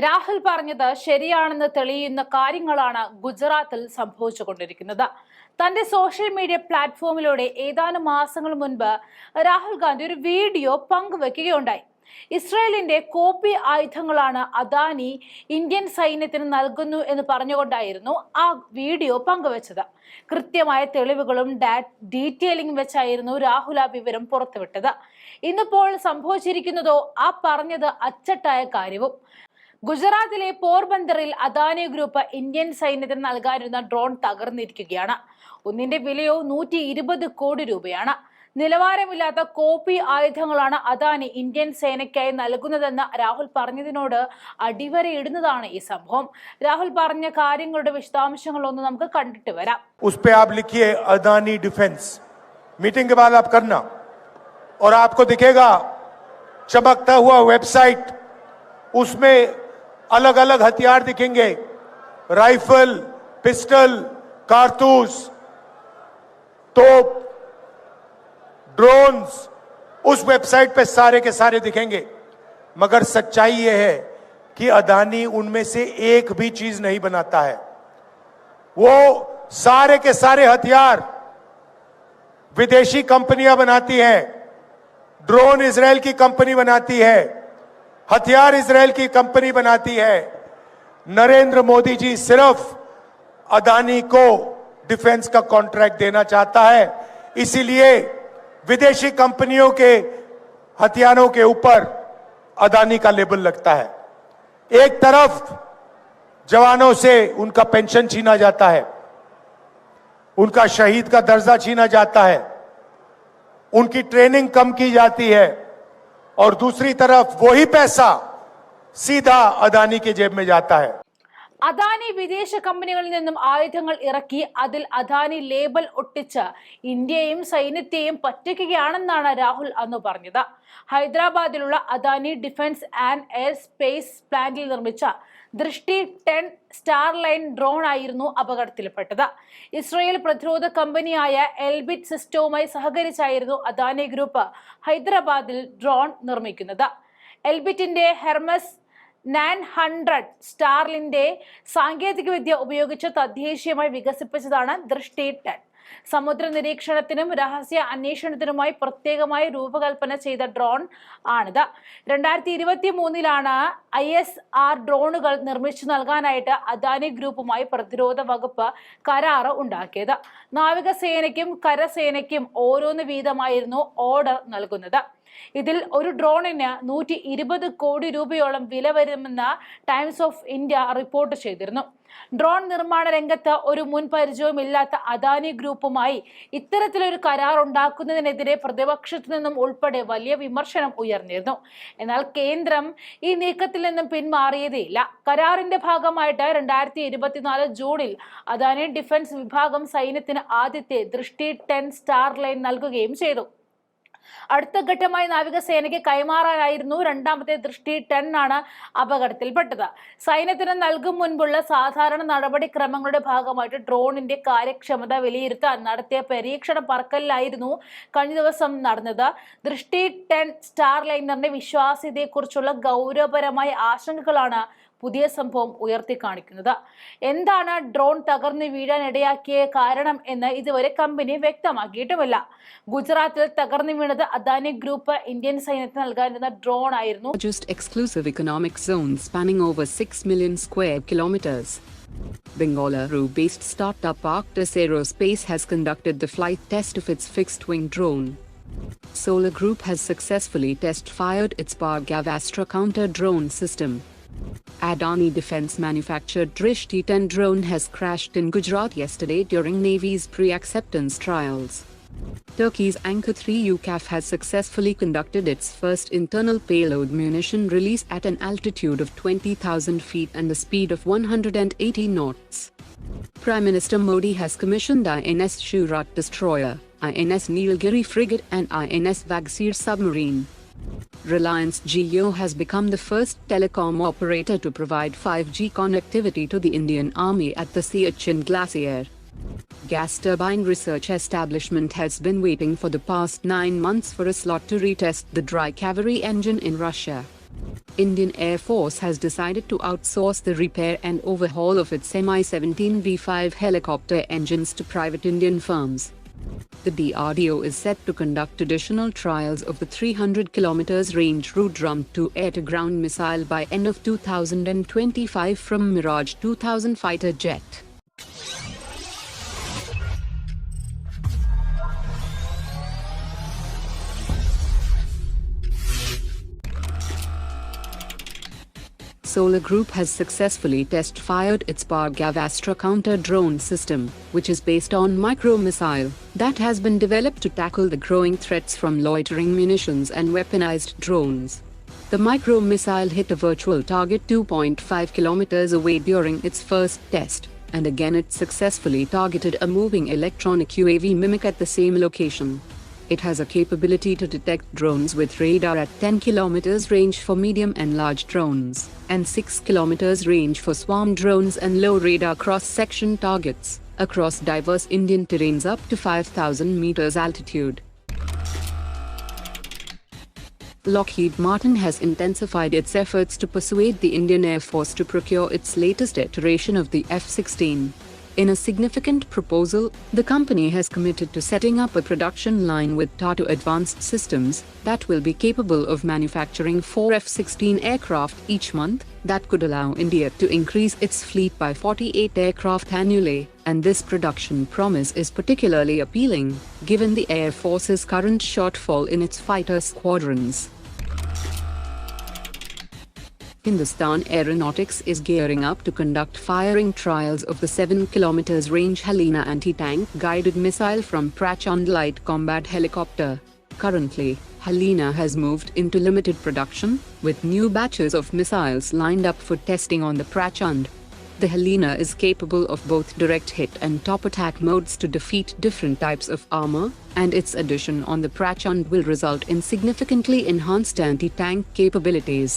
രാഹുൽ പറഞ്ഞത് ശരിയാണെന്ന് തെളിയുന്ന കാര്യങ്ങളാണ് ഗുജറാത്തിൽ സംഭവിച്ചുകൊണ്ടിരിക്കുന്നത്. തന്റെ സോഷ്യൽ മീഡിയ പ്ലാറ്റ്ഫോമിലൂടെ ഏതാനും മാസങ്ങൾ മുൻപ് രാഹുൽ ഗാന്ധി ഒരു വീഡിയോ പങ്കുവെക്കുകയുണ്ടായി. ഇസ്രയേലിന്റെ കോപ്പി ആയുധങ്ങളാണ് അദാനി ഇന്ത്യൻ സൈന്യത്തിന് നൽകുന്നു എന്ന് പറഞ്ഞുകൊണ്ടായിരുന്നു ആ വീഡിയോ പങ്കുവച്ചത്. കൃത്യമായ തെളിവുകളും ഡീറ്റെയിലിംഗും വെച്ചായിരുന്നു രാഹുൽ ആ വിവരം പുറത്തുവിട്ടത്. ഇന്നിപ്പോൾ സംഭവിച്ചിരിക്കുന്നതോ ആ പറഞ്ഞത് അച്ചട്ടായ കാര്യവും. ഗുജറാത്തിലെ പോർബന്ദറിൽ അദാനി ഗ്രൂപ്പ് ഇന്ത്യൻ സൈന്യത്തിന് നൽകാനിരുന്ന ഡ്രോൺ തകർന്നിരിക്കുകയാണ്. ഒന്നിന്റെ വിലയോ 120 കോടി രൂപയാണ്. നിലവാരമില്ലാത്ത കോപ്പി ആയുധങ്ങളാണ് അദാനി ഇന്ത്യൻ സേനയ്ക്കായി നൽകുന്നതെന്ന് രാഹുൽ പറഞ്ഞതിനോട് അടിവരയിടുന്നതാണ് ഈ സംഭവം. രാഹുൽ പറഞ്ഞ കാര്യങ്ങളുടെ വിശദാംശങ്ങളൊന്ന് നമുക്ക് കണ്ടിട്ട് വരാം. उसपे आप लिखिए अदानी डिफेंस, मीटिंग के बाद आप करना और आपको दिखेगा चमकता हुआ वेबसाइट, उसमें अलग अलग हथियार दिखेंगे, राइफल, पिस्टल, कारतूस, तोप, ड्रोन्स, उस वेबसाइट पे सारे के सारे दिखेंगे. मगर सच्चाई यह है कि अदानी उनमें से एक भी चीज नहीं बनाता है. वो सारे के सारे हथियार विदेशी कंपनियां बनाती हैं. ड्रोन इजराइल की कंपनी बनाती है, हथियार इजराइल की कंपनी बनाती है. नरेंद्र मोदी जी सिर्फ अदानी को डिफेंस का कॉन्ट्रैक्ट देना चाहता है, इसीलिए विदेशी कंपनियों के हथियारों के ऊपर अदानी का लेबल लगता है. एक तरफ जवानों से उनका पेंशन छीना जाता है, उनका शहीद का दर्जा छीना जाता है, उनकी ट्रेनिंग कम की जाती है, और दूसरी तरफ वही पैसा सीधा अदानी की जेब में जाता है. അദാനി വിദേശ കമ്പനികളിൽ നിന്നും ആയുധങ്ങൾ ഇറക്കി അതിൽ അദാനി ലേബൽ ഒട്ടിച്ച് ഇന്ത്യയെയും സൈന്യത്തെയും പറ്റിക്കുകയാണെന്നാണ് രാഹുൽ അന്ന് പറഞ്ഞത്. ഹൈദരാബാദിലുള്ള Adani defence and air space പ്ലാന്റിൽ നിർമ്മിച്ച ദൃഷ്ടി 10 സ്റ്റാർലൈൻ ഡ്രോൺ ആയിരുന്നു അപകടത്തിൽപ്പെട്ടത്. ഇസ്രയേൽ പ്രതിരോധ കമ്പനിയായ എൽബിറ്റ് സിസ്റ്റവുമായി സഹകരിച്ചായിരുന്നു അദാനി ഗ്രൂപ്പ് ഹൈദരാബാദിൽ ഡ്രോൺ നിർമ്മിക്കുന്നത്. എൽബിറ്റിന്റെ ഹെർമസ് 900 സ്റ്റാർലിന്റെ സാങ്കേതികവിദ്യ ഉപയോഗിച്ച് തദ്ദേശീയമായി വികസിപ്പിച്ചതാണ് ദൃഷ്ടി 10. സമുദ്ര നിരീക്ഷണത്തിനും രഹസ്യ അന്വേഷണത്തിനുമായി പ്രത്യേകമായി രൂപകൽപ്പന ചെയ്ത ഡ്രോൺ ആണിത്. 2023 ISR ഡ്രോണുകൾ നിർമ്മിച്ചു നൽകാനായിട്ട് അദാനി ഗ്രൂപ്പുമായി പ്രതിരോധ വകുപ്പ് കരാറ് ഉണ്ടാക്കിയത്. നാവികസേനയ്ക്കും കരസേനയ്ക്കും ഓരോന്ന് വീതമായിരുന്നു ഓർഡർ നൽകുന്നത്. ഇതിൽ ഒരു ഡ്രോണിന് 120 കോടി രൂപയോളം വില വരുമെന്ന് ടൈംസ് ഓഫ് ഇന്ത്യ റിപ്പോർട്ട് ചെയ്തിരുന്നു. ഡ്രോൺ നിർമ്മാണ രംഗത്ത് ഒരു മുൻ പരിചയവുമില്ലാത്ത അദാനി ഗ്രൂപ്പുമായി ഇത്തരത്തിലൊരു കരാർ ഉണ്ടാക്കുന്നതിനെതിരെ പ്രതിപക്ഷത്തു നിന്നും ഉൾപ്പെടെ വലിയ വിമർശനം ഉയർന്നിരുന്നു. എന്നാൽ കേന്ദ്രം ഈ നീക്കത്തിൽ നിന്നും പിന്മാറിയതേയില്ല. കരാറിന്റെ ഭാഗമായിട്ട് 2024 ജൂണിൽ അദാനി ഡിഫൻസ് വിഭാഗം സൈന്യത്തിന് ആദ്യത്തെ ദൃഷ്ടി 10 സ്റ്റാർലൈൻ നൽകുകയും ചെയ്തു. അടുത്ത ഘട്ടമായി നാവികസേനയ്ക്ക് കൈമാറാനായിരുന്നു രണ്ടാമത്തെ ദൃഷ്ടി 10 ആണ് അപകടത്തിൽപ്പെട്ടത്. സൈന്യത്തിന് നൽകും മുൻപുള്ള സാധാരണ നടപടിക്രമങ്ങളുടെ ഭാഗമായിട്ട് ഡ്രോണിന്റെ കാര്യക്ഷമത വിലയിരുത്താൻ നടത്തിയ പരീക്ഷണ പറക്കലിലായിരുന്നു കഴിഞ്ഞ ദിവസം നടന്നത്. ദൃഷ്ടി 10 സ്റ്റാർലൈനറിന്റെ വിശ്വാസ്യതയെക്കുറിച്ചുള്ള ഗൗരവപരമായ ആശങ്കകളാണ് പുതിയ സംഭവം ഉയർത്തി കാണിക്കുന്നത്. എന്താണ് ഡ്രോൺ തകർന്നു വീഴാൻ ഇടയാക്കിയ കാരണം എന്ന് ഇതുവരെ കമ്പനി വ്യക്തമാക്കിയിട്ടുമില്ല. ഗുജറാത്തിൽ തകർന്നു വീണത് അദാനി ഗ്രൂപ്പ് ഇന്ത്യൻ സൈന്യത്തിന് നൽകാനിരുന്ന ഡ്രോൺ ആയിരുന്നു. Exclusive economic zone spanning over 6 million square kilometers. Bengaluru-based startup Arctis Aerospace has conducted the flight test of its fixed-wing drone. Solar Group has successfully test-fired its Bhargav Astra counter-drone system. Adani Defence manufactured Drishti 10 drone has crashed in Gujarat yesterday during Navy's pre-acceptance trials. Turkey's Anchor 3 UCAF has successfully conducted its first internal payload munition release at an altitude of 20,000 feet and the speed of 180 knots. Prime Minister Modi has commissioned INS Shurat destroyer, INS Nilgiri frigate and INS Vagsir submarine. Reliance Jio has become the first telecom operator to provide 5G connectivity to the Indian Army at the Siachen Glacier. Gas turbine research establishment has been waiting for the past 9 months for a slot to retest the dry cavalry engine in Russia. Indian Air Force has decided to outsource the repair and overhaul of its Mi-17 V5 helicopter engines to private Indian firms. The DRDO is set to conduct additional trials of the 300 km range Rudram 2 air-to-ground missile by end of 2025 from Mirage 2000 fighter jet. Solar Group has successfully test-fired its Bhargav Astra counter-drone system, which is based on micro-missile that has been developed to tackle the growing threats from loitering munitions and weaponized drones. The micro-missile hit a virtual target 2.5 kilometers away during its first test, and again it successfully targeted a moving electronic UAV Mimic at the same location. It has a capability to detect drones with radar at 10 km range for medium and large drones, and 6 km range for swarm drones and low radar cross-section targets, across diverse Indian terrains up to 5,000 meters altitude. Lockheed Martin has intensified its efforts to persuade the Indian Air Force to procure its latest iteration of the F-16. In a significant proposal, the company has committed to setting up a production line with Tata Advanced Systems that will be capable of manufacturing 4 F-16 aircraft each month, that could allow India to increase its fleet by 48 aircraft annually, and this production promise is particularly appealing, given the Air Force's current shortfall in its fighter squadrons. Hindustan Aeronautics is gearing up to conduct firing trials of the 7 km range Halina anti-tank guided missile from Prachand light combat helicopter. Currently, Halina has moved into limited production, with new batches of missiles lined up for testing on the Prachand. The Halina is capable of both direct hit and top attack modes to defeat different types of armor, and its addition on the Prachand will result in significantly enhanced anti-tank capabilities.